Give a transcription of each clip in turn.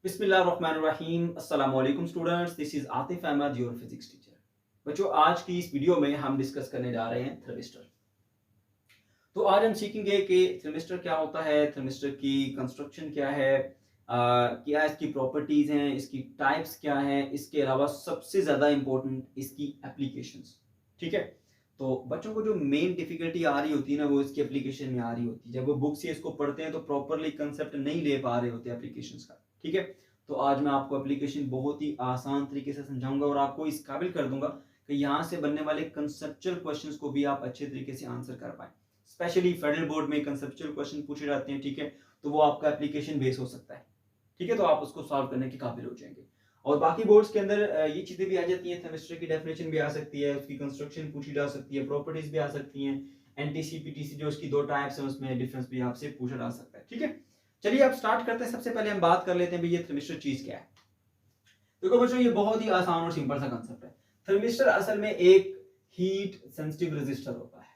बिस्मिल्लाहिर्रहमानिर्रहीम। अस्सलाम वालेकुम students, this is Atif Ahmad, your physics teacher. बच्चों, आज की इस वीडियो में हम डिस्कस करने जा रहे हैं थर्मिस्टर। तो आज हम सीखेंगे कि थर्मिस्टर क्या होता है, थर्मिस्टर की कंस्ट्रक्शन क्या है, क्या इसकी प्रॉपर्टीज हैं, इसकी टाइप्स क्या हैं, इसके अलावा सबसे ज़्यादा इंपॉर्टेंट इसकी एप्लीकेशंस। ठीक है। तो बच्चों को जो मेन डिफिकल्टी आ रही होती है ना, वो इसकी एप्लीकेशन में आ रही होती है। जब वो बुक से इसको पढ़ते हैं तो प्रॉपरली कंसेप्ट नहीं ले पा रहे होते एप्लीकेशंस का। ठीक है। तो आज मैं आपको एप्लीकेशन बहुत ही आसान तरीके से समझाऊंगा और आपको इस काबिल कर दूंगा कि यहाँ से बनने वाले कंसेप्चुअल क्वेश्चंस को भी आप अच्छे तरीके से आंसर कर पाए। स्पेशली फेडरल बोर्ड में कंसेप्चुअल क्वेश्चन पूछे जाते हैं। ठीक है। तो वो आपका एप्लीकेशन बेस हो सकता है। ठीक है। तो आप उसको सॉल्व करने के काबिल हो जाएंगे। और बाकी बोर्ड्स के अंदर ये चीजें भी आ जाती हैं। थर्मिस्टर की डेफिनेशन भी आ सकती है, उसकी कंस्ट्रक्शन पूछी जा सकती है, प्रॉपर्टीज भी आ सकती हैं, एनटीसी पीटीसी जो उसकी दो टाइप्स हैं उसमें डिफरेंस भी आपसे पूछा जा सकता है। ठीक है। चलिए अब स्टार्ट करते हैं। सबसे पहले हम बात कर लेते हैं भाई ये थर्मिस्टर चीज क्या है। देखो बच्चों, ये बहुत ही आसान और सिंपल सा कंसेप्ट है। थर्मिस्टर असल में एक हीट सेंसिटिव रेजिस्टर होता है।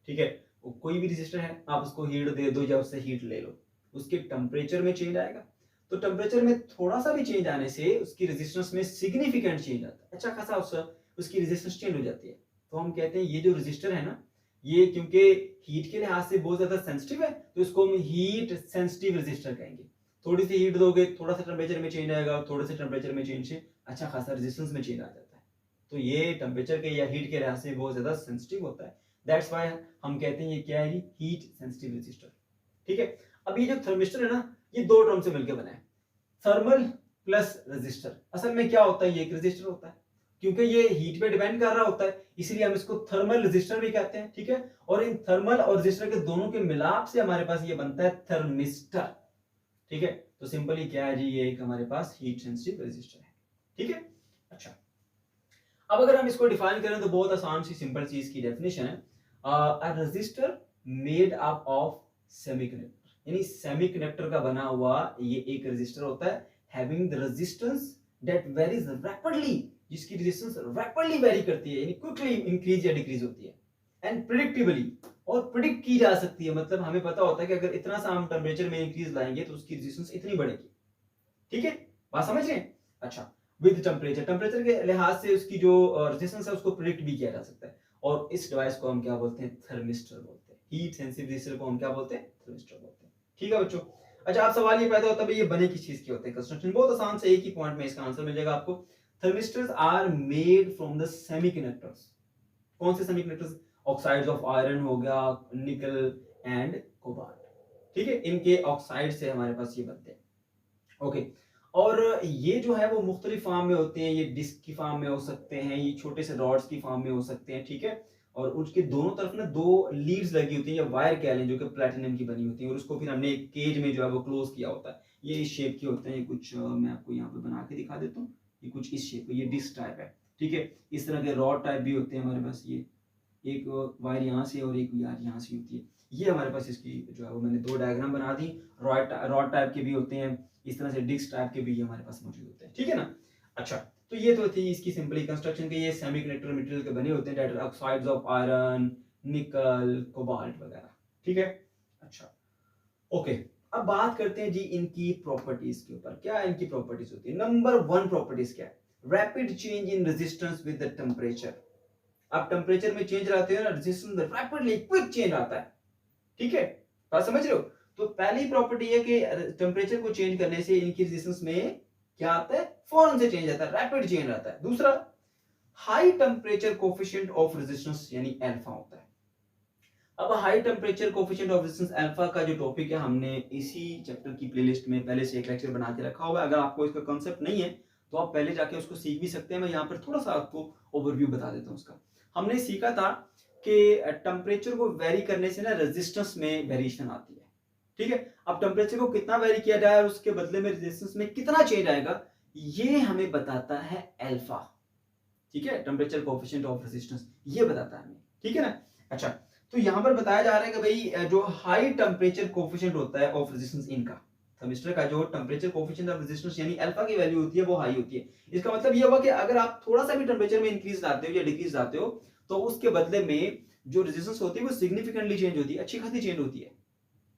ठीक है। वो कोई भी रेजिस्टर है, आप उसको हीट दे दो या उससे हीट ले लो, उसके टेम्परेचर में चेंज आएगा। तो टेम्परेचर में थोड़ा सा भी चेंज आने से उसकी रेजिस्टेंस में सिग्निफिकेंट चेंज आता है। अच्छा खासा उसकी रेजिस्टेंस चेंज हो जाती है। तो हम कहते हैं ये जो रेजिस्टर है ना, ये क्योंकि हीट के लिहाज से बहुत ज्यादा सेंसिटिव है, तो इसको हम हीट सेंसिटिव रेजिस्टर कहेंगे। थोड़ी सी हीट दोगे, थोड़ा सा टेम्परेचर में चेंज आएगा, थोड़े से टेम्परेचर में चेंज से अच्छा खासा रेजिस्टेंस में चेंज आ जाता है। तो ये टेम्परेचर के या हीट के लिहाज से बहुत ज्यादा सेंसिटिव होता है। दैट्स व्हाई हम कहते हैं ये क्या है, हीट सेंसिटिव रेजिस्टर। ठीक है। अब ये जो थर्मिस्टर है ना, ये दो टर्म से मिलकर बना है, थर्मल प्लस रेजिस्टर। असल में क्या होता है, ये एक रेजिस्टर होता है। क्योंकि ये हीट पे डिपेंड कर रहा होता है, इसलिए हम इसको थर्मल रेजिस्टर भी कहते हैं। ठीक है। और इन थर्मल और रेजिस्टर के दोनों के मिलाप से हमारे पास ये बनता है थर्मिस्टर। ठीक है। तो सिंपली क्या है जी, ये एक हमारे पास हीट सेंसिटिव रेजिस्टर है। ठीक है। अच्छा, अब अगर हम इसको डिफाइन करें तो बहुत आसान सी सिंपल चीज की डेफिनेशन है, a resistor made up of semiconductor. यानी सेमीकंडक्टर का बना हुआ ये एक रेजिस्टर होता है, having the resistance that varies rapidly, जिसकी रेजिस्टेंस रैपिडली वेरी करती है, यानी क्विकली इंक्रीज या डिक्रीज होती है, एंड प्रिडिक्टेबली, और प्रिडिक्ट की जा सकती है। मतलब हमें पता होता है कि अगर इतना सा हम टेम्परेचर में इंक्रीज लाएंगे तो उसकी रेजिस्टेंस इतनी बढ़ेगी। ठीक है, बात समझ रहे हैं? अच्छा, विद टेम्परेचर, टेम्परेचर के लिहाज से उसकी जो रेजिस्टेंस है उसको प्रिडिक्ट भी किया जा सकता है। और इस डिवाइस को हम क्या बोलते हैं, थर्मिस्टर बोलते हैं। हीट सेंसिटिव रेजिस्टर को हम क्या बोलते हैं, थर्मिस्टर बोलते हैं। ठीक है बच्चों। अच्छा, आप सवाल ये पैदा होता है ये बने किस चीज के होते हैं। कंस्ट्रक्शन बहुत आसान से, एक ही पॉइंट में इसका आंसर मिल जाएगा आपको। Thermistors are made from the semiconductors. कौन से सेमीकंडक्टर्स? ऑक्साइड्स ऑफ आयरन हो गया, निकल एंड कोबाल्ट। ठीक है, इनके ऑक्साइड से हमारे पास ये बनते हैं। ओके। और ये जो है वो मुख्तलिफ फॉर्म में होते हैं। ये डिस्क की फॉर्म में हो सकते हैं, ये छोटे से रॉड्स की फॉर्म में हो सकते हैं। ठीक है। और उसके दोनों तरफ ना दो लीड्स लगी होती हैं या वायर कह लें, जो कि प्लेटिनम की बनी होती है, और उसको फिर हमने एक केज में जो है वो क्लोज किया होता है। ये इस शेप के होते हैं। ये कुछ मैं आपको यहाँ पे बना के दिखा देता हूँ। ये कुछ इस शेप, ये डिस्क टाइप है। ठीक है। इस तरह के रॉड टाइप भी होते हैं हमारे पास। ये एक वायर यहाँ से और एक यार यहाँ से होती है। ये हमारे पास इसकी जो है वो मैंने दो डायग्राम बना दी। रॉड टाइप के भी होते हैं, इस तरह से डिस्क टाइप के भी ये हमारे पास मौजूद होते हैं। ठीक है ना। अच्छा, तो ये तो थी इसकी सिंपली कंस्ट्रक्शन के। ये सेमीकंडक्टर मटेरियल के बने होते हैं, that are oxides of iron, nickel, cobalt वगैरह। ठीक है। अच्छा, ओके। अब बात करते हैं जी इनकी प्रॉपर्टीज के ऊपर। क्या इनकी प्रॉपर्टीज होती है? नंबर वन प्रॉपर्टीज क्या है? Rapid change in resistance with the temperature. आप टेम्परेचर में चेंज लाते हो ना, रेजिस्टेंस में रैपिडली क्विक चेंज आता है। ठीक है, बात समझ रहे हो? तो पहली प्रॉपर्टी है कि टेम्परेचर को चेंज करने से इनकी रेजिस्टेंस में क्या आता है, फौरन से चेंज आता है, रैपिड चेंज आता है। दूसरा, high temperature coefficient of resistance यानी अल्फा होता है। अब high temperature coefficient of resistance alpha का जो टॉपिक है, हमने इसी चैप्टर की प्लेलिस्ट में पहले से एक लेक्चर बना के रखा हुआ है। अगर आपको इसका कांसेप्ट नहीं है तो आप पहले जाके उसको सीख भी सकते हैं। मैं यहाँ पर थोड़ा सा आपको ओवरव्यू बता देता हूँ उसका। हमने सीखा था कि टेम्परेचर को वेरी करने से ना रेजिस्टेंस में वेरिएशन आती है। ठीक है। अब टेम्परेचर को कितना वेरी किया जाए और उसके बदले में रेजिस्टेंस में कितना चेंज आएगा, ये हमें बताता है अल्फा। ठीक है, टेम्परेचर कोफिशिएंट ऑफ रेजिस्टेंस ये बताता है हमें। ठीक है ना। अच्छा, तो यहां पर बताया जा रहा है कि भाई जो हाई टेम्परेचर कोफिशिएंट होता है ऑफ रेजिस्टेंस इनका, थर्मिस्टर का जो टेम्परेचर कोफिशिएंट ऑफ रेजिस्टेंस यानी अल्फा की वैल्यू होती है वो हाई होती है। इसका मतलब ये हुआ कि अगर आप थोड़ा सा भी टेम्परेचर में इंक्रीज लाते हो या डिक्रीज लाते हो तो उसके बदले में जो रेजिस्टेंस होती है वो सिग्निफिकेंटली चेंज होती है, अच्छी खासी चेंज होती है।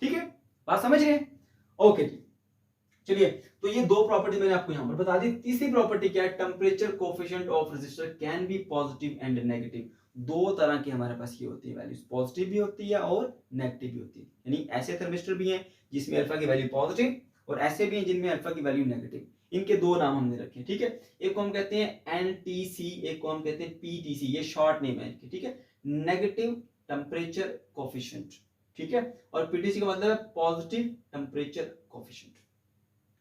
ठीक है, बात समझ रहे हैं? ओके जी, चलिए, तो ये दो प्रॉपर्टी मैंने आपको यहाँ पर बता दी। तीसरी प्रॉपर्टी क्या है? Temperature coefficient of resistor can be positive and negative. दो तरह की हमारे पास ये होती है वैल्यूज, पॉजिटिव भी होती है और नेगेटिव भी होती है। यानी ऐसे थर्मिस्टर भी हैं जिसमें अल्फा की वैल्यू पॉजिटिव और ऐसे भी हैं जिनमें अल्फा की वैल्यू नेगेटिव। इनके दो नाम हमने रखे, ठीक है। एक को हम कहते हैं एनटीसी, एक को हम कहते हैं पीटीसी, ये शॉर्ट नेम है इनके, ठीक है। नेगेटिव टेम्परेचर कोफिशिएंट, ठीक है, और पीटीसी का मतलब है पॉजिटिव टेम्परेचर कोफिशिएंट।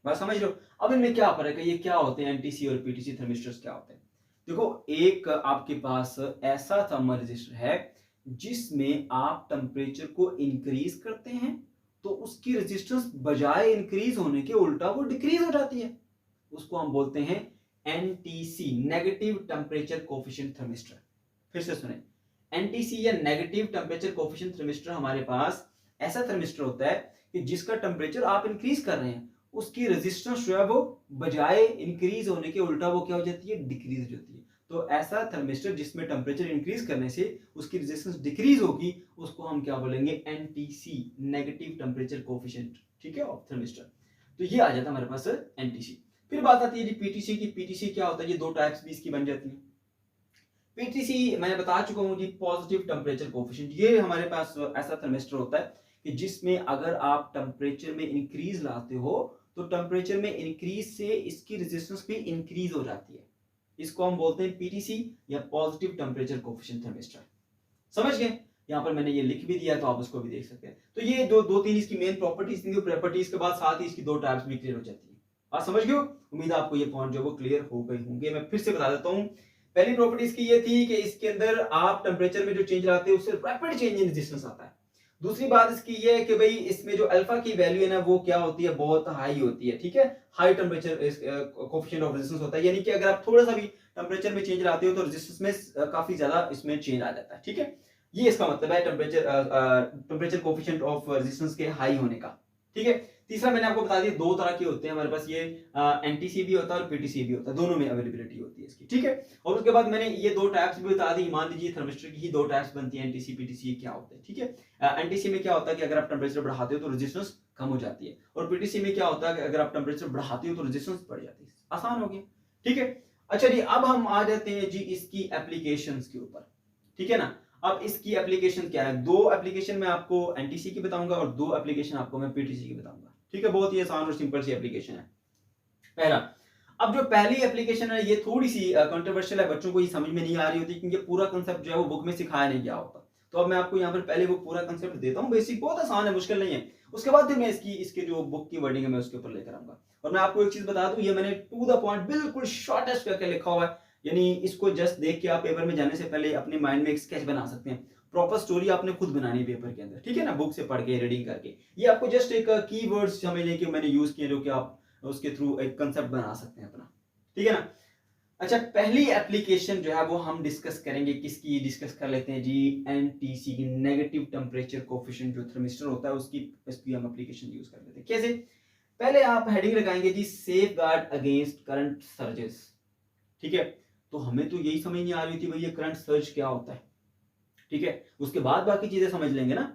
बात समझ रहे हो? अब इनमें क्या फर्क है, ये क्या होते हैं एनटीसी और पीटीसी थर्मिस्टर्स क्या होते हैं? देखो, एक आपके पास ऐसा थर्मल रेजिस्टर है जिसमें आप टेम्परेचर को इंक्रीज करते हैं तो उसकी रेजिस्टेंस बजाय इंक्रीज होने के उल्टा वो डिक्रीज हो जाती है। उसको हम बोलते हैं NTC, negative temperature coefficient thermistor. फिर से सुने, एनटीसी या नेगेटिव टेम्परेचर कोफिशिएंट थर्मिस्टर हमारे पास ऐसा थर्मिस्टर होता है कि जिसका टेम्परेचर आप इंक्रीज कर रहे हैं, उसकी रेजिस्टेंस जो है वो बजाय इंक्रीज होने के उल्टा वो क्या हो जाती है? डिक्रीज हो जाती है। तो ऐसा थर्मिस्टर जिसमें टेम्परेचर इंक्रीज करने से उसकी रेजिस्टेंस डिक्रीज होगी, उसको हम क्या बोलेंगे? एनटीसी, नेगेटिव टेम्परेचर कोफिशिएंट, ठीक है, ऑफ थर्मिस्टर। तो ये आ जाता है हमारे पास एनटीसी। फिर बात आती है पीटीसी की। पीटीसी क्या होता है? ये दो टाइप्स भी इसकी बन जाती है। पीटीसी मैंने बता चुका हूं जी, पॉजिटिव टेम्परेचर कोफिशिएंट। ये हमारे पास ऐसा थर्मिस्टर होता है कि जिसमें अगर आप टेम्परेचर में इंक्रीज लाते हो तो टेम्परेचर में इंक्रीज से इसकी रेजिस्टेंस भी इंक्रीज हो जाती है। इसको हम बोलते हैं पीटीसी या पॉजिटिव टेम्परेचर कोफिशिएंट थर्मिस्टर। समझ गए? यहाँ पर मैंने ये लिख भी दिया तो आप उसको भी देख सकते हैं। तो ये दो तीन इसकी मेन प्रॉपर्टीज थी। प्रॉपर्टीज के बाद साथ ही इसकी दो टाइप्स भी क्लियर हो जाती है। आप समझ गए हो? उम्मीद आपको ये पॉइंट जो वो क्लियर हो गए होंगे। मैं फिर से बता देता हूँ। पहली प्रॉपर्टी इसकी ये थी कि इसके अंदर आप टेम्परेचर में जो चेंज लाते हैं उससे रैपिड चेंज इन रेजिस्टेंस आता है। दूसरी बात इसकी ये है कि भाई इसमें जो अल्फा की वैल्यू है ना वो क्या होती है? बहुत हाई होती है, ठीक है। High temperature coefficient of resistance होता है, यानी कि अगर आप थोड़ा सा भी टेम्परेचर में चेंज लाते हो तो रेजिस्टेंस में काफी ज्यादा इसमें चेंज आ जाता है, ठीक है। ये इसका मतलब है टेम्परेचर कोफिशिएंट ऑफ रेजिस्टेंस के हाई होने का, ठीक है। तीसरा मैंने आपको बता दिया दो तरह के होते हैं हमारे पास, ये एनटीसी भी होता है और पीटीसी भी होता है, दोनों में अवेलेबिलिटी होती है इसकी, ठीक है। और उसके बाद मैंने ये दो टाइप्स भी बता दी। मान लीजिए थर्मिस्टर की ही दो टाइप्स बनती है, एनटीसी पीटीसी क्या होते हैं, ठीक है। एनटीसी में क्या होता है कि अगर आप टेम्परेचर बढ़ाते हो तो रेजिस्टेंस कम हो जाती है, और पीटीसी में क्या होता है कि अगर आप टेम्परेचर बढ़ाते हो तो रेजिस्टेंस बढ़ जाती है। आसान हो गया, ठीक है। अच्छा जी, अब हम आ जाते हैं जी इसकी एप्लीकेशंस के ऊपर, ठीक है ना। अब इसकी एप्लीकेशन क्या है? दो एप्लीकेशन मैं आपको एनटीसी की बताऊंगा और दो एप्लीकेशन आपको मैं पीटीसी की बताऊंगा, ठीक है। बहुत ही आसान और सिंपल सी एप्लीकेशन है। पहला, अब जो पहली एप्लीकेशन है ये थोड़ी सी कंट्रोवर्शियल है, बच्चों को ये समझ में नहीं आ रही होती क्योंकि पूरा कंसेप्ट जो है वो बुक में सिखाया नहीं गया होता। तो अब मैं आपको यहाँ पर पहले वो पूरा कंसेप्ट देता हूँ। बेसिक बहुत आसान है, मुश्किल नहीं है। उसके बाद फिर मैं इसके जो बुक की वर्डिंग है मैं उसके ऊपर लेकर आऊंगा। और मैं आपको एक चीज बता दूं, ये मैंने टू द पॉइंट बिल्कुल शॉर्टेस्ट करके लिखा हुआ है, यानी इसको जस्ट देख के आप पेपर में जाने से पहले अपने माइंड में एक स्केच बना सकते हैं। प्रॉपर स्टोरी आपने खुद बनानी है पेपर के अंदर, ठीक है ना, बुक से पढ़ के रीडिंग करके। ये आपको जस्ट एक कीवर्ड्स समझने के मैंने यूज किए जो कि आप उसके थ्रू एक कंसेप्ट बना सकते हैं अपना, ठीक है ना। अच्छा, पहली एप्लीकेशन जो है वो हम डिस्कस करेंगे, किसकी डिस्कस कर लेते हैं जी? एनटीसी की, नेगेटिव टेम्परेचर कोफिशिएंट जो थर्मिस्टर होता है उसकी हम एप्लीकेशन यूज कर लेते हैं। कैसे? पहले आप हेडिंग लगाएंगे जी, safeguard against current surges, ठीक है। तो हमें तो यही समझ नहीं आ रही थी भाई ये करंट सर्ज क्या होता है, ठीक है। उसके बाद बाकी चीजें समझ लेंगे ना।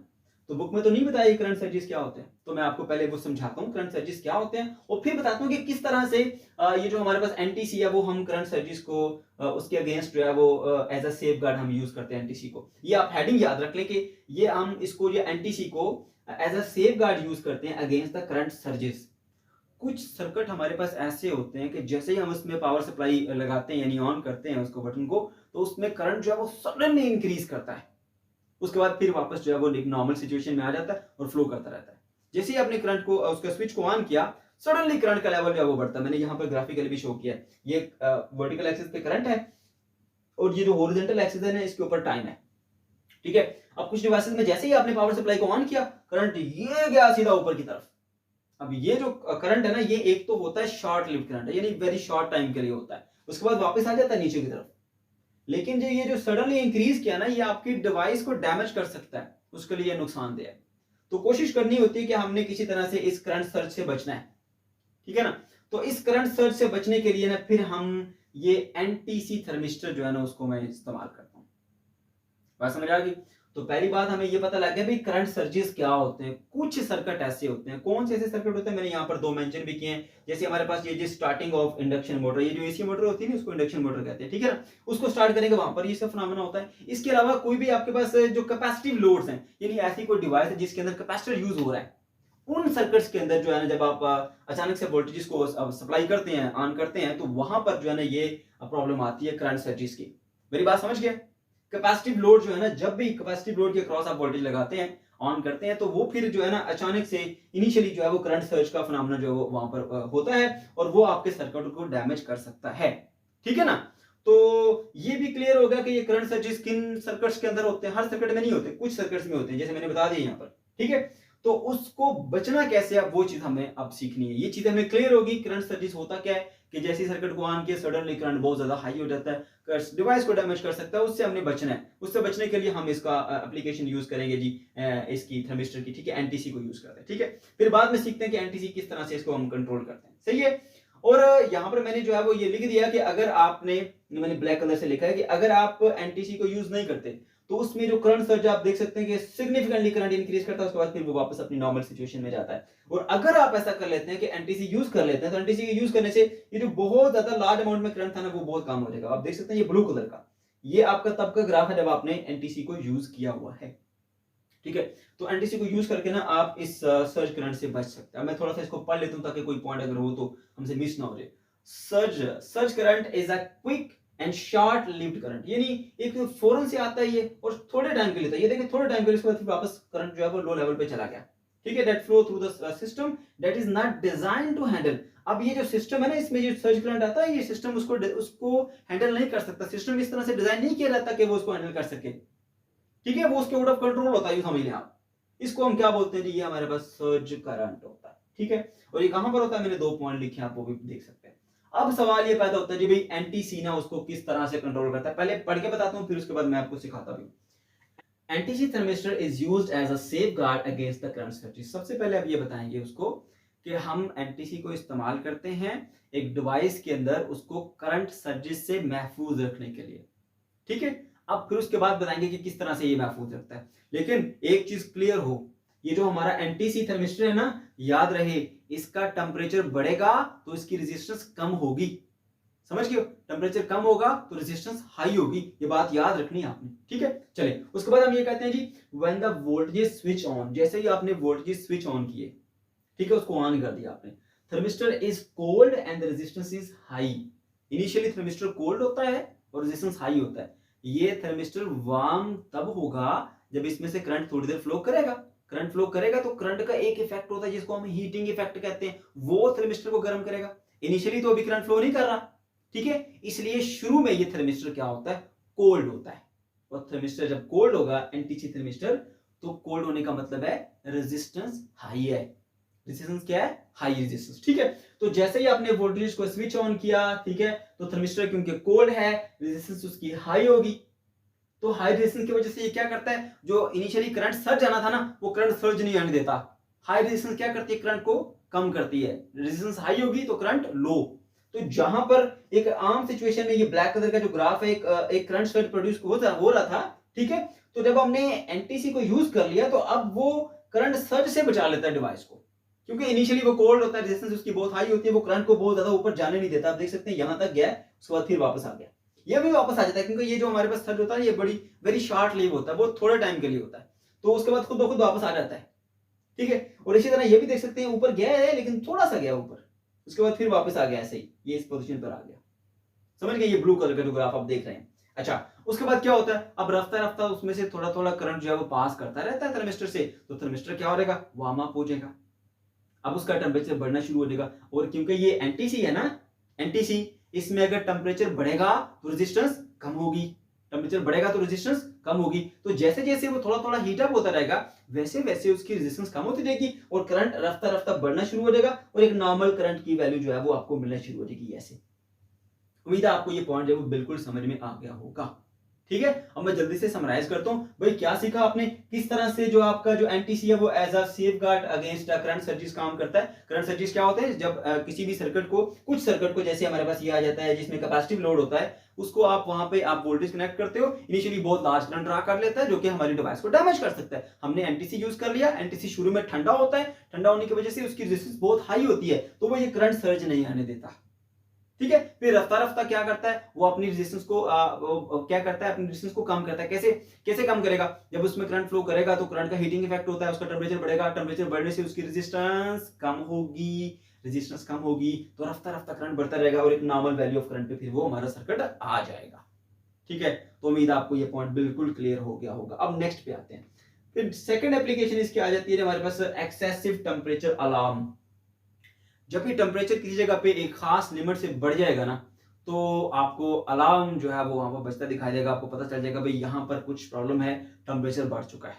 तो बुक में तो नहीं बताया करंट सर्जेस क्या होते हैं, तो मैं आपको पहले वो समझाता हूँ करंट सर्जेस क्या होते हैं और फिर बताता हूँ कि किस तरह से ये जो हमारे पास एनटीसी है वो हम करंट सर्जेस को उसके अगेंस्ट जो है वो एज अ सेफ गार्ड हम यूज करते हैं एनटीसी को। ये आप हेडिंग याद रख लें कि ये हम इसको ये एनटीसी को as a safeguard use करते हैं अगेंस्ट द करंट सर्जेस। कुछ सर्किट हमारे पास ऐसे होते हैं कि जैसे ही हम उसमें पावर सप्लाई लगाते हैं यानी ऑन करते हैं उसको बटन को, तो उसमें करंट जो है वो सडनली इंक्रीज करता है। उसके बाद फिर वापस जो है वो एक नॉर्मल सिचुएशन में आ जाता है और फ्लो करता रहता है। जैसे ही आपने करंट को उसका स्विच को ऑन किया, सडनली करंट का लेवल जो है वो बढ़ता है। मैंने यहाँ पर ग्राफिकली भी शो किया है। ये वर्टिकल एक्सिस पे करंट है और ये जो हॉरिजॉन्टल एक्सिस है ना इसके ऊपर टाइम है, ठीक है। अब कुछ डिवाइसेस में जैसे ही आपने पावर सप्लाई को ऑन किया, करंट ये गया सीधा ऊपर की तरफ। अब ये जो करंट है ना ये एक तो होता है शॉर्ट लिव करंट है, यानी वेरी शॉर्ट टाइम के लिए होता है, उसके बाद वापस आ जाता है नीचे की तरफ। लेकिन जो ये जो सडनली इंक्रीज किया ना, ये आपकी डिवाइस को डैमेज कर सकता है, उसके लिए नुकसानदेह है। तो कोशिश करनी होती है कि हमने किसी तरह से इस करंट सर्ज से बचना है, ठीक है ना। तो इस करंट सर्ज से बचने के लिए ना फिर हम ये एनटीसी थर्मिस्टर जो है ना उसको मैं इस्तेमाल करता हूं। बात समझ आ गई? तो पहली बात हमें ये पता लग गया भाई करंट सर्जेस क्या होते हैं। कुछ सर्किट ऐसे होते हैं, कौन से ऐसे सर्किट होते हैं, मैंने यहाँ पर 2 मेंशन भी किए हैं। जैसे हमारे पास ये जो स्टार्टिंग ऑफ इंडक्शन मोटर, ये जो एसी मोटर होती है ना, उसको इंडक्शन मोटर कहते हैं, ठीक है ना। उसको स्टार्ट करेंगे, वहां पर ये सब फिनोमेना होता है। इसके अलावा कोई भी आपके पास जो कैपेसिटिव लोड्स हैं, यानी ऐसी कोई डिवाइस है जिसके अंदर कैपेसिटर यूज हो रहा है, उन सर्किट्स के अंदर जो है ना, जब आप अचानक से वोल्टेजेस को सप्लाई करते हैं, ऑन करते हैं, तो वहां पर जो है ना ये प्रॉब्लम आती है करंट सर्जेस की। मेरी बात समझ गए? कैपेसिटिव लोड जो है ना, जब भी कैपेसिटिव लोड के क्रॉस आप वोल्टेज लगाते हैं, ऑन करते हैं, तो वो फिर जो है ना अचानक से इनिशियली जो है वो करंट सर्ज का फिनोमेना जो है वो वहां पर होता है, और वो आपके सर्किट को डैमेज कर सकता है, ठीक है ना। तो ये भी क्लियर होगा कि ये करंट सर्जेस किन सर्किट्स के अंदर होते हैं। हर सर्किट में नहीं होते, कुछ सर्किट्स में होते हैं, जैसे मैंने बता दिया यहाँ पर, ठीक है। तो उसको बचना कैसे, अब वो चीज हमें अब सीखनी है। ये चीज हमें क्लियर होगी करंट सर्जिस होता क्या है, कि जैसे सर्किट को ऑन किया, सडनली करंट बहुत ज्यादा हाई हो जाता है, डिवाइस को डैमेज कर सकता है, उससे हमने बचना है। उससे बचने के लिए हम इसका एप्लीकेशन यूज करेंगे जी, इसकी थर्मिस्टर की, ठीक है, एनटीसी को यूज करते हैं, ठीक है। फिर बाद में सीखते हैं कि एनटीसी किस तरह से इसको हम कंट्रोल करते हैं, सही है। और यहाँ पर मैंने जो है वो ये लिख दिया कि अगर आपने, मैंने ब्लैक कलर से लिखा है कि अगर आप एनटीसी को यूज नहीं करते, तो उसमें जो करंट सर्ज आप देख सकते हैं कि सिग्निफिकेंटली करंट इंक्रीज करता है, उसके बाद फिर वो वापस अपनी नॉर्मल सिचुएशन में जाता है। और अगर आप ऐसा कर लेते हैं कि एनटीसी यूज कर लेते हैं, तो एनटीसी के यूज करने से ये जो बहुत ज्यादा लार्ज अमाउंट में करंट था ना, वो बहुत कम हो जाएगा। आप देख सकते हैं ये ब्लू कलर का, ये आपका तब का ग्राफ है जब आपने एनटीसी को यूज किया हुआ है, ठीक है। तो एनटीसी को यूज करके ना आप इस सर्ज करंट से बच सकते हैं। मैं थोड़ा सा इसको पढ़ लेता हूं ताकि कोई पॉइंट अगर हो तो हमसे मिस ना हो जाए। Surge current is a quick and short lived current, यानी एक फौरन से आता है ये और थोड़े टाइम के लिए था। ये देखिए थोड़े टाइम के लिए, इसके बाद फिर वापस करंट जो है वो लो लेवल पे चला गया, ठीक है। That flow through the system that is not design to handle. अब ये जो सिस्टम है ना, इसमें जो सर्ज करंट आता है, ये सिस्टम उसको हैंडल नहीं कर सकता। सिस्टम इस तरह से डिजाइन नहीं किया जाता कि वो उसको हैंडल कर सके, ठीक है। वो उसके आउट ऑफ कंट्रोल होता है, समझ लें आप। इसको हम क्या बोलते हैं जी, ये हमारे पास सर्ज करंट होता है, ठीक है। और ये कहां पर होता है, मैंने 2 पॉइंट लिखे हैं, आप वो भी देख सकते हैं। अब सवाल ये पैदा होता है जी भाई, एंटीसी ना उसको किस तरह से कंट्रोल करता है। पहले पढ़ के बताता हूं, फिर उसके बाद मैं आपको सिखाता भी। NTC thermistor is used as a safeguard against the current surges. सबसे पहले अब ये बताएंगे उसको कि हम एंटीसी को इस्तेमाल करते हैं एक डिवाइस के अंदर उसको करंट सर्जेस से महफूज रखने के लिए, ठीक है। अब फिर उसके बाद बताएंगे कि किस तरह से ये महफूज रखता है। लेकिन एक चीज क्लियर हो, ये जो हमारा एंटीसी थर्मिस्टर है ना, याद रहे इसका टेम्परेचर बढ़ेगा तो इसकी रेजिस्टेंस कम होगी, समझ गए? टेम्परेचर कम होगा तो रेजिस्टेंस हाई होगी, ये बात याद रखनी है आपने, ठीक है। चलिए उसके बाद हम ये कहते हैं जी, when the voltage switch on, जैसे ही आपने वोल्टेज स्विच ऑन किए, ठीक है, उसको ऑन कर दिया आपने, thermistor is cold and the resistance is high. Initially thermistor cold होता है और रेजिस्टेंस हाई होता है। ये थर्मिस्टर वार्म तब होगा जब इसमें से करंट थोड़ी देर फ्लो करेगा। करंट फ्लो करेगा तो करंट का एक इफेक्ट होता है जिसको हम हीटिंग इफेक्ट कहते हैं, वो थर्मिस्टर को गर्म करेगा। इनिशियली तो अभी करंट फ्लो नहीं कर रहा, ठीक है, इसलिए शुरू में ये थर्मिस्टर क्या होता है, कोल्ड होता है। और थर्मिस्टर जब कोल्ड होगा, एंटीसी थर्मिस्टर, तो कोल्ड होने का मतलब है रेजिस्टेंस हाई है। रेजिस्टेंस क्या है, हाई रेजिस्टेंस, ठीक है। तो जैसे ही आपने वोल्टेज को स्विच ऑन किया, ठीक है, तो थर्मिस्टर क्योंकि कोल्ड है, रेजिस्टेंस उसकी हाई होगी। तो हाई रेजिस्टेंस की वजह से ये क्या करता है, जो इनिशियली करंट सर्ज आना था ना, वो करंट सर्ज नहीं आने देता। हाई रेजिस्टेंस क्या करती है, करंट को कम करती है। रेजिस्टेंस हाई होगी तो करंट लो। तो जहां पर एक आम सिचुएशन में ये ब्लैक कलर का जो ग्राफ है, एक करंट सर्ज प्रोड्यूस हो रहा था, ठीक है। तो जब हमने एनटीसी को यूज कर लिया, तो अब वो करंट सर्ज से बचा लेता है डिवाइस को, क्योंकि इनिशियली वो कोल्ड होता है, रेजिस्टेंस उसकी बहुत हाई होती है, वो करंट को बहुत ज्यादा ऊपर जाने नहीं देता। आप देख सकते हैं यहां तक गया, उसके बाद फिर वापस आ गया, ये भी वापस आ जाता है, क्योंकि ये जो हमारे पास सर्ज होता है ये बड़ी वेरी शॉर्ट लिव होता है, वो थोड़े टाइम के लिए होता है, तो उसके बाद खुद ब खुद वापस आ जाता है, ठीक है। और इसी तरह ये भी देख सकते हैं, ऊपर गया है लेकिन थोड़ा सा गया ऊपर, उसके बाद फिर वापस आ गया, ऐसे ही ये इस पोजीशन पर आ गया, समझ गए? ये ब्लू कलर का जो ग्राफ आप देख रहे हैं। अच्छा, उसके बाद क्या होता है, अब रफ्ता रफ्ता उसमें से थोड़ा थोड़ा करंट जो है वो पास करता रहता है थर्मिस्टर से, तो थर्मिस्टर क्या हो जाएगा, वार्म अप हो जाएगा। अब उसका टेम्परेचर बढ़ना शुरू हो जाएगा, और क्योंकि ये एनटीसी है ना, एनटीसी, इसमें अगर टेम्परेचर बढ़ेगा तो रेजिस्टेंस कम होगी, टेम्परेचर बढ़ेगा तो रेजिस्टेंस कम होगी। तो जैसे जैसे वो थोड़ा थोड़ा हीट अप होता रहेगा, वैसे वैसे उसकी रेजिस्टेंस कम होती जाएगी और करंट रफ्ता रफ्ता बढ़ना शुरू हो जाएगा, और एक नॉर्मल करंट की वैल्यू जो है वो आपको मिलना शुरू हो जाएगी। ऐसे उम्मीद है आपको ये पॉइंट जो है वो बिल्कुल समझ में आ गया होगा, ठीक है, अब मैं जल्दी से समराइज करता हूं भाई, क्या सीखा आपने, किस तरह से जो आपका जो एनटीसी है वो as a safeguard against current surges काम करता है। करंट सर्जिस क्या होते हैं, जब किसी भी सर्किट को, कुछ सर्किट को, जैसे हमारे पास ये आ जाता है जिसमें कैपेसिटिव लोड होता है, उसको आप वहां पे आप वोल्टेज कनेक्ट करते हो, इनिशियली बहुत लार्ज करंट ड्रा कर लेता है जो कि हमारी डिवाइस को डैमेज कर सकता है। हमने एनटीसी यूज कर लिया, एनटीसी शुरू में ठंडा होता है, ठंडा होने की वजह से उसकी रेजिस्टेंस बहुत हाई होती है, तो वो ये करंट सर्ज नहीं आने देता। ठीक है, फिर रफ्ता रफ्ता क्या करता है, वो अपनी रेजिस्टेंस को क्या करता है, अपनी रेजिस्टेंस को कम करता है। कैसे कैसे कम करेगा, जब उसमें करंट फ्लो करेगा तो करंट का हीटिंग इफेक्ट होता है, उसका टेंपरेचर बढ़ेगा, टेंपरेचर बढ़ने से उसकी रेजिस्टेंस कम होगी, रेजिस्टेंस कम होगी तो रफ्ता रफ्ता करंट बढ़ता रहेगा और एक नॉर्मल वैल्यू ऑफ करंट पे फिर वो हमारा सर्किट आ जाएगा। ठीक है, तो उम्मीद आपको ये पॉइंट बिल्कुल क्लियर हो गया होगा। अब नेक्स्ट पे आते हैं, फिर सेकंड एप्लीकेशन इसकी आ जाती है हमारे पास एक्सेसिव टेंपरेचर अलार्म। जब भी टेम्परेचर किसी जगह पे एक खास लिमिट से बढ़ जाएगा ना, तो आपको अलार्म जो है वो वहां पर बजता दिखाई देगा, आपको पता चल जाएगा भाई यहाँ पर कुछ प्रॉब्लम है, टेम्परेचर बढ़ चुका है।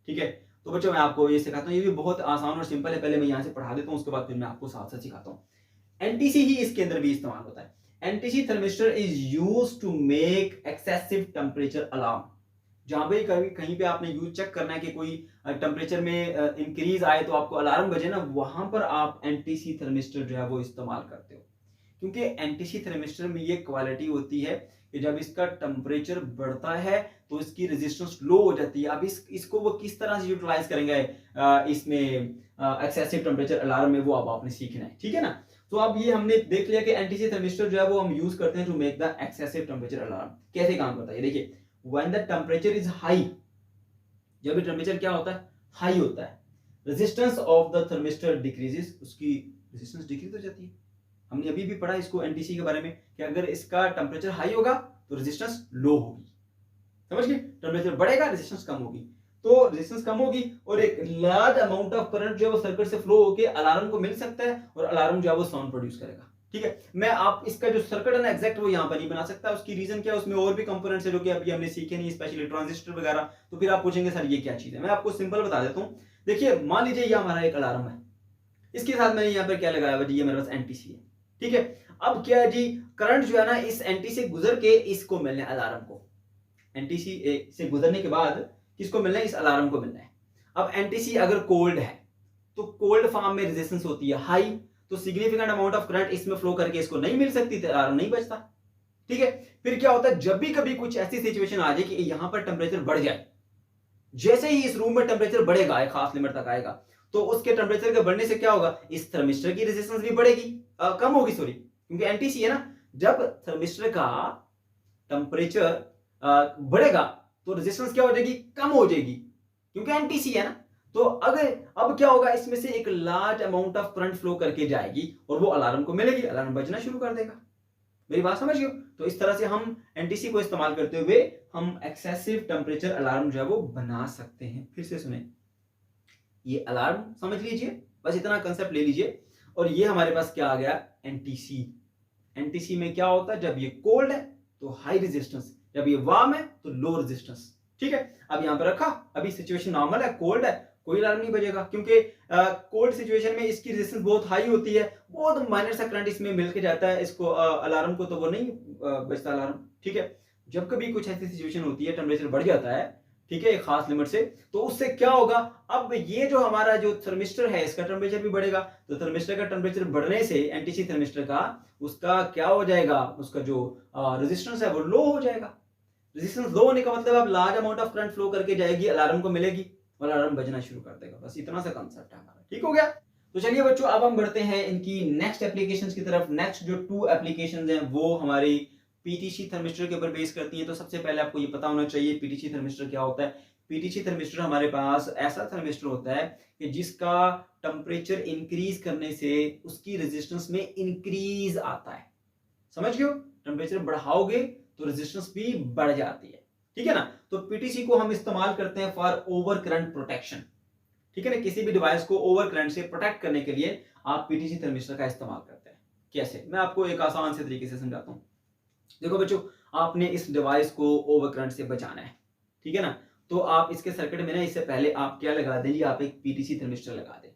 ठीक है, तो बच्चों मैं आपको ये सिखाता हूँ, ये भी बहुत आसान और सिंपल है, पहले मैं यहाँ से पढ़ा देता हूँ, उसके बाद फिर मैं आपको साथ साथ सिखाता हूँ। एनटीसी ही इसके अंदर भी इस्तेमाल होता है। NTC thermistor is use to make excessive temperature alarm. जहां पे कहीं पे आपने यूज चेक करना है कि कोई टेम्परेचर में इंक्रीज आए तो आपको अलार्म बजे ना, वहां पर आप एनटीसी थर्मिस्टर जो है वो इस्तेमाल करते हो, क्योंकि एनटीसी थर्मिस्टर में ये क्वालिटी होती है कि जब इसका टेम्परेचर बढ़ता है तो इसकी रेजिस्टेंस लो हो जाती है। अब इसको वो किस तरह से यूटिलाइज करेंगे इसमें एक्सेसिव टेम्परेचर अलार्म में, वो अब आपने सीखना है। ठीक है ना, तो अब ये हमने देख लिया कि एनटीसी थर्मिस्टर जो है वो हम यूज करते हैं to make the excessive temperature alarm. कैसे काम करता है ये देखिए, when the temperature is high, जब भी टेम्परेचर क्या होता है, हाई होता है, resistance of the thermistor decreases, उसकी रेजिस्टेंस डिक्रीज हो जाती है। हमने अभी भी पढ़ा इसको एनटीसी के बारे में कि अगर इसका टेम्परेचर हाई होगा तो रेजिस्टेंस लो होगी, समझ गए, टेम्परेचर बढ़ेगा रेजिस्टेंस कम होगी, तो रेजिस्टेंस कम होगी और एक लार्ज अमाउंट ऑफ करंट जो है वो सर्किट से फ्लो होकर अलार्म को मिल सकता है और अलार्म जो है वो साउंड प्रोड्यूस करेगा। ठीक है, मैं आप इसका जो सर्किट है ना एग्जैक्ट वो यहाँ पर नहीं बना सकता, उसकी रीजन क्या है, उसमें और भी कंपोनेंट्स है जो कि अभी हमने सीखे नहीं, स्पेशली ट्रांजिस्टर वगैरह, तो फिर आप पूछेंगे सर ये क्या चीज है। मैं आपको सिंपल बता देता हूँ, देखिए मान लीजिए ये हमारा एक अलार्म है, इसके साथ मैंने यहाँ पर क्या लगाया हुआ जी, ये मेरे पास एनटीसी है। ठीक है, अब क्या है जी, करंट जो है ना इस एनटी से गुजर के इसको मिलना है, अलार्म को, एनटीसी से गुजरने के बाद किसको मिलना है, इस अलार्म को मिलना है। अब एनटीसी अगर कोल्ड है तो कोल्ड फॉर्म में रेजिस्टेंस होती है हाई, तो सिग्निफिकेंट अमाउंट ऑफ करंट इसमें फ्लो करके इसको नहीं मिल सकती, तो अलार्म नहीं बजता। ठीक है, फिर क्या होता है, जब भी कभी कुछ ऐसी सिचुएशन आ जाए कि यहां पर टेम्परेचर बढ़ जाए, जैसे ही इस रूम में टेम्परेचर बढ़ेगा, एक खास लिमिट तक आएगा, तो उसके टेम्परेचर के बढ़ने से क्या होगा, इस थर्मिस्टर की रेजिस्टेंस भी बढ़ेगी, कम होगी सॉरी, क्योंकि एनटीसी है ना, जब थर्मिस्टर का टेम्परेचर बढ़ेगा तो रेजिस्टेंस क्या हो जाएगी, कम हो जाएगी, क्योंकि एनटीसी है ना। तो अगर अब क्या होगा, इसमें से एक large amount of current flow करके जाएगी और वो अलार्म को मिलेगी, अलार्म बजना शुरू कर देगा। मेरी बात समझ गए? तो इस तरह से हम एनटीसी को इस्तेमाल करते हुए हम एक्सेसिव टेम्परेचर अलार्म जो है वो बना सकते हैं। फिर से सुने, ये अलार्म समझ लीजिए, बस इतना कंसेप्ट ले लीजिए, और ये हमारे पास क्या आ गया, एनटीसी। एनटीसी में क्या होता है, जब ये कोल्ड है तो हाई रेजिस्टेंस, जब ये वार्म है तो लो रेजिस्टेंस। ठीक है, अब यहां पर रखा, अभी सिचुएशन नॉर्मल है, कोल्ड है, कोई अलार्म नहीं बजेगा, क्योंकि कोल्ड सिचुएशन में इसकी रेजिस्टेंस बहुत हाई होती है, बहुत माइनर सा करंट इसमें मिल के जाता है इसको अलार्म को, तो वो नहीं बजता अलार्म। ठीक है, जब कभी कुछ ऐसी सिचुएशन होती है, टेम्परेचर बढ़ जाता है, ठीक है, एक खास लिमिट से, तो उससे क्या होगा, अब ये जो हमारा जो थर्मिस्टर है इसका टेम्परेचर भी बढ़ेगा, तो थर्मिस्टर का टेम्परेचर बढ़ने से एनटीसी थर्मिस्टर का उसका क्या हो जाएगा, उसका जो रेजिस्टेंस है वो लो हो जाएगा। रेजिस्टेंस लो होने का मतलब अब large amount of current flow करके जाएगी, अलार्म को मिलेगी और अलार्म बजना शुरू कर देगा। बस इतना सा कांसेप्ट है हमारा, ठीक हो गया। तो चलिए बच्चों, अब हम बढ़ते हैं इनकी नेक्स्ट एप्लीकेशंस की तरफ। नेक्स्ट जो 2 एप्लीकेशंस हैं वो हमारी पीटीसी थर्मिस्टर के ऊपर बेस करती हैं। तो सबसे पहले आपको ये पता होना चाहिए पीटीसी थर्मिस्टर क्या होता है। पीटीसी थर्मिस्टर हमारे पास ऐसा थर्मिस्टर होता है कि जिसका टेम्परेचर इंक्रीज करने से उसकी रेजिस्टेंस में इंक्रीज आता है, समझ गए? टेम्परेचर बढ़ाओगे तो रेजिस्टेंस भी बढ़ जाती है, ठीक है ना। तो पीटीसी को हम इस्तेमाल करते हैं फॉर ओवर करंट प्रोटेक्शन, ठीक है ना। किसी भी डिवाइस को ओवर करंट से प्रोटेक्ट करने के लिए आप पीटीसी थर्मिस्टर का इस्तेमाल करते हैं। कैसे, मैं आपको एक आसान से तरीके से समझाता हूं। देखो बच्चों, आपने इस डिवाइस को ओवर करंट से बचाना है, ठीक है ना। तो आप इसके सर्किट में ना, इससे पहले आप क्या लगा दें जी, आप एक पीटीसी थर्मिस्टर लगा दें।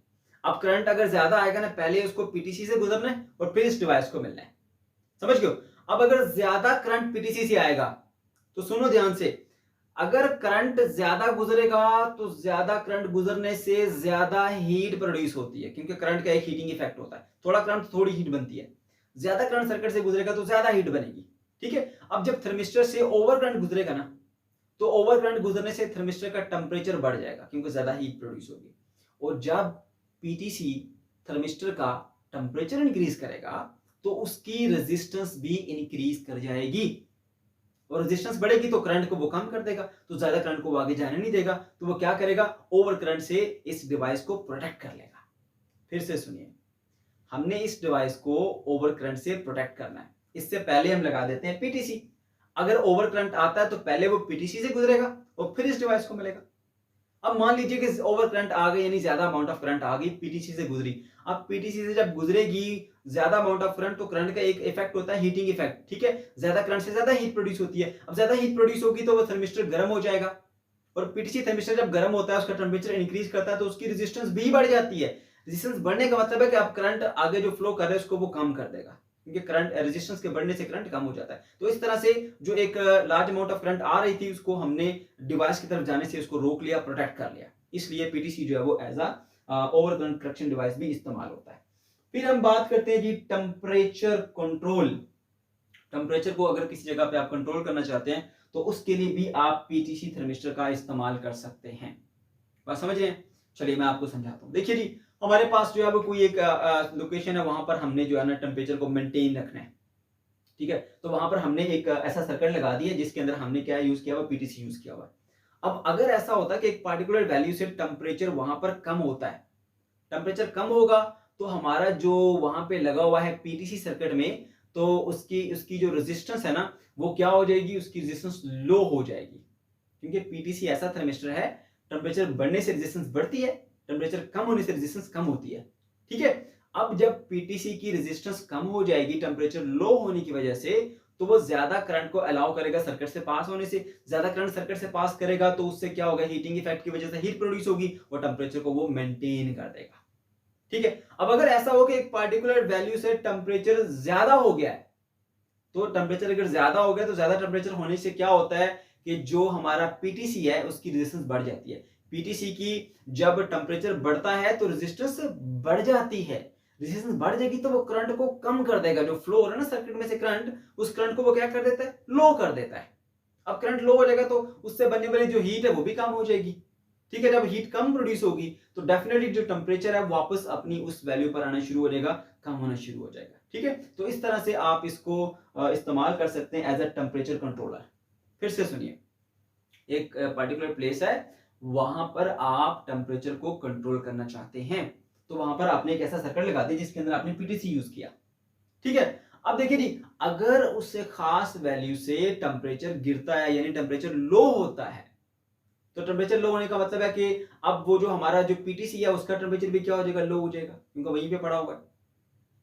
अब करंट अगर ज्यादा आएगा ना, पहले उसको पीटीसी से गुजरना है और फिर इस डिवाइस को मिलना है, समझ गए? अब अगर ज्यादा करंट पीटीसी से आएगा तो सुनो ध्यान से, अगर करंट ज्यादा गुजरेगा तो ज्यादा करंट गुजरने से ज्यादा हीट प्रोड्यूस होती है, क्योंकि करंट का एक हीटिंग इफेक्ट होता है, थोड़ा करंट थोड़ी हीट बनती है। ज्यादा करंट सर्किट से गुजरेगा तो ज्यादा हीट बनेगी, ठीक है। अब जब थर्मिस्टर से ओवर करंट गुजरेगा ना, तो ओवर करंट गुजरने से थर्मिस्टर का टेम्परेचर बढ़ जाएगा, क्योंकि ज्यादा हीट प्रोड्यूस होगी। और जब पीटीसी थर्मिस्टर का टेम्परेचर इंक्रीज करेगा तो उसकी रेजिस्टेंस भी इंक्रीज कर जाएगी, और रेजिस्टेंस बढ़ेगी तो करंट को वो कम कर देगा, तो ज्यादा करंट को वो आगे जाने नहीं देगा, तो वो क्या करेगा, ओवर करंट से इस डिवाइस को प्रोटेक्ट कर लेगा। फिर से सुनिए, हमने इस डिवाइस को ओवर करंट से प्रोटेक्ट करना है, इससे पहले हम लगा देते हैं पीटीसी। अगर ओवर करंट आता है तो पहले वो पीटीसी से गुजरेगा और फिर इस डिवाइस को मिलेगा। अब मान लीजिए कि ओवर करंट आ गई, यानी ज्यादा अमाउंट ऑफ करंट आ गई, पीटीसी से गुजरी। अब पीटीसी से जब गुजरेगी ज्यादा अमाउंट ऑफ करंट, तो करंट का एक इफेक्ट होता है हीटिंग इफेक्ट, ठीक है। ज्यादा करंट से ज्यादा हीट प्रोड्यूस होती है। अब ज्यादा हीट प्रोड्यूस होगी तो वो थर्मिस्टर गर्म हो जाएगा, और पीटीसी थर्मिस्टर जब गर्म होता है, उसका टेम्परेचर इंक्रीज करता है, तो उसकी रेजिस्टेंस भी बढ़ जाती है। रेजिस्टेंस बढ़ने का मतलब है कि अब करंट आगे जो फ्लो कर रहा है उसको वो कम कर देगा, क्योंकि करंट रेजिस्टेंस के बढ़ने से करंट कम हो जाता है। तो इस तरह से जो एक लार्ज अमाउंट ऑफ करंट आ रही थी, उसको हमने डिवाइस की तरफ जाने से उसको रोक लिया, प्रोटेक्ट कर लिया। इसलिए पीटीसी जो है वो as over current protection device भी इस्तेमाल होता है। फिर हम बात करते हैं जी टेम्परेचर कंट्रोल। टेम्परेचर को अगर किसी जगह पे आप कंट्रोल करना चाहते हैं तो उसके लिए भी आप पीटीसी थर्मिस्टर का इस्तेमाल कर सकते हैं। बात समझ रहे हैं? चलिए मैं आपको समझाता हूँ। देखिए जी, हमारे पास जो है वो कोई एक लोकेशन है, वहां पर हमने जो है ना टेम्परेचर को मेंटेन रखना है, ठीक है। तो वहां पर हमने एक ऐसा सर्किट लगा दिया जिसके अंदर हमने क्या यूज किया हुआ, पीटीसी यूज किया हुआ। अब अगर ऐसा होता है कि एक पार्टिकुलर वैल्यू से टेम्परेचर वहां पर कम होता है, टेम्परेचर कम होगा तो हमारा जो वहां पे लगा हुआ है पीटीसी सर्किट में, तो उसकी उसकी जो रेजिस्टेंस है ना, वो क्या हो जाएगी, उसकी रेजिस्टेंस लो हो जाएगी। क्योंकि पीटीसी ऐसा थर्मिस्टर है, टेम्परेचर बढ़ने से रेजिस्टेंस बढ़ती है, टेम्परेचर कम होने से रेजिस्टेंस कम होती है, ठीक है। अब जब पीटीसी की रेजिस्टेंस कम हो जाएगी टेम्परेचर लो होने की वजह से, तो वो ज्यादा करंट को अलाउ करेगा सर्किट से पास होने से। ज्यादा करंट सर्किट से पास करेगा तो उससे क्या होगा, हीटिंग इफेक्ट की वजह से हीट प्रोड्यूस होगी और टेम्परेचर को वो मेंटेन कर देगा, ठीक है। अब अगर ऐसा हो कि एक पार्टिकुलर वैल्यू से टेम्परेचर ज्यादा हो गया है, तो टेम्परेचर अगर ज्यादा हो गया तो ज्यादा टेम्परेचर होने से क्या होता है कि जो हमारा पीटीसी है उसकी रेजिस्टेंस बढ़ जाती है। पीटीसी की जब टेम्परेचर बढ़ता है तो रेजिस्टेंस बढ़ जाती है। रेजिस्टेंस बढ़ जाएगी तो वो करंट को कम कर देगा, जो फ्लो हो रहा है ना सर्किट में से करंट, उस करंट को वो क्या कर देता है, लो कर देता है। अब करंट लो हो जाएगा तो उससे बनने वाली जो हीट है वो भी कम हो जाएगी, ठीक है। जब हीट कम प्रोड्यूस होगी तो डेफिनेटली जो टेम्परेचर है वापस अपनी उस वैल्यू पर आना शुरू हो जाएगा, कम होना शुरू हो जाएगा, ठीक है। तो इस तरह से आप इसको इस्तेमाल कर सकते हैं एज अ टेम्परेचर कंट्रोलर। फिर से सुनिए, एक पर्टिकुलर प्लेस है, वहां पर आप टेम्परेचर को कंट्रोल करना चाहते हैं, तो वहां पर आपने एक ऐसा सर्किट लगा दिया जिसके अंदर आपने पीटीसी यूज किया, ठीक है। अब देखिए जी, अगर उससे खास वैल्यू से टेम्परेचर गिरता है, यानी टेम्परेचर लो होता है, तो टेम्परेचर लो होने का मतलब है कि अब वो जो हमारा जो पीटीसी है उसका टेम्परेचर भी क्या हो जाएगा, लो हो जाएगा, क्योंकि वहीं पे पड़ा हुआ है।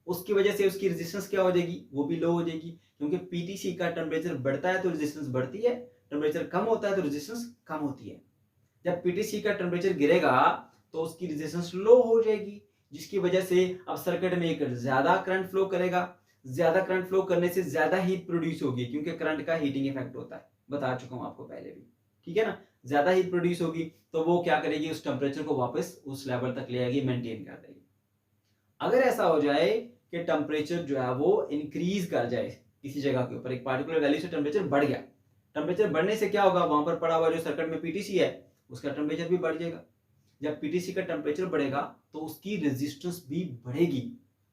उसकी वजह से उसकी रेजिस्टेंस क्या हो जाएगी, वो भी लो हो जाएगी, क्योंकि पीटीसी का टेम्परेचर बढ़ता है तो रेजिस्टेंस बढ़ती है, टेम्परेचर कम होता है तो रेजिस्टेंस कम होती है। जब पीटीसी का टेम्परेचर गिरेगा तो उसकी रेजिस्टेंस लो हो जाएगी, जिसकी वजह से अब सर्किट में एक ज्यादा करंट फ्लो करेगा। ज्यादा करंट फ्लो करने से ज्यादा हीट प्रोड्यूस होगी, क्योंकि करंट का हीटिंग इफेक्ट होता है, बता चुका हूं आपको पहले भी, ठीक है ना। ज्यादा हीट प्रोड्यूस होगी तो वो क्या करेगी, उस टेम्परेचर को वापस उस लेवल तक ले आएगी, मेंटेन कर देगी। अगर ऐसा हो जाए कि टेम्परेचर जो है वो इंक्रीज कर जाए किसी जगह के ऊपर, एक पार्टिकुलर वैल्यू से टेम्परेचर बढ़ गया, टेम्परेचर बढ़ने से क्या होगा, वहां पर पड़ा हुआ जो सर्किट में पीटीसी है उसका टेम्परेचर भी बढ़ जाएगा। जब पीटीसी का टेम्परेचर बढ़ेगा तो उसकी रेजिस्टेंस भी बढ़ेगी।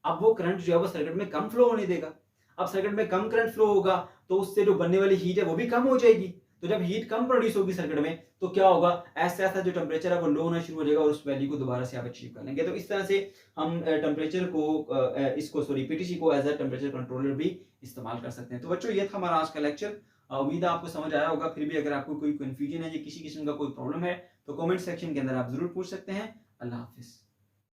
अब वो करंट जो है वो सर्किट में कम फ्लो होने देगा। अब सर्किट में कम करंट फ्लो होगा तो उससे जो बनने वाली हीट है वो भी कम हो जाएगी। तो जब हीट कम प्रोड्यूस होगी सर्किट में तो क्या होगा, ऐसा ऐसा जो टेम्परेचर है वो लो होना शुरू हो जाएगा और उस वैल्यू को दोबारा से आप अचीव कर लेंगे। तो इस तरह से हम टेम्परेचर को इसको सॉरी पीटीसी को एज अ टेम्परेचर कंट्रोलर भी इस्तेमाल कर सकते हैं। तो बच्चों, ये था हमारा आज का लेक्चर। उम्मीद है आपको समझ आया होगा। फिर भी अगर आपको कोई कंफ्यूजन है या किसी किस्म का कोई प्रॉब्लम है तो कमेंट सेक्शन के अंदर आप जरूर पूछ सकते हैं। अल्लाह हाफिज।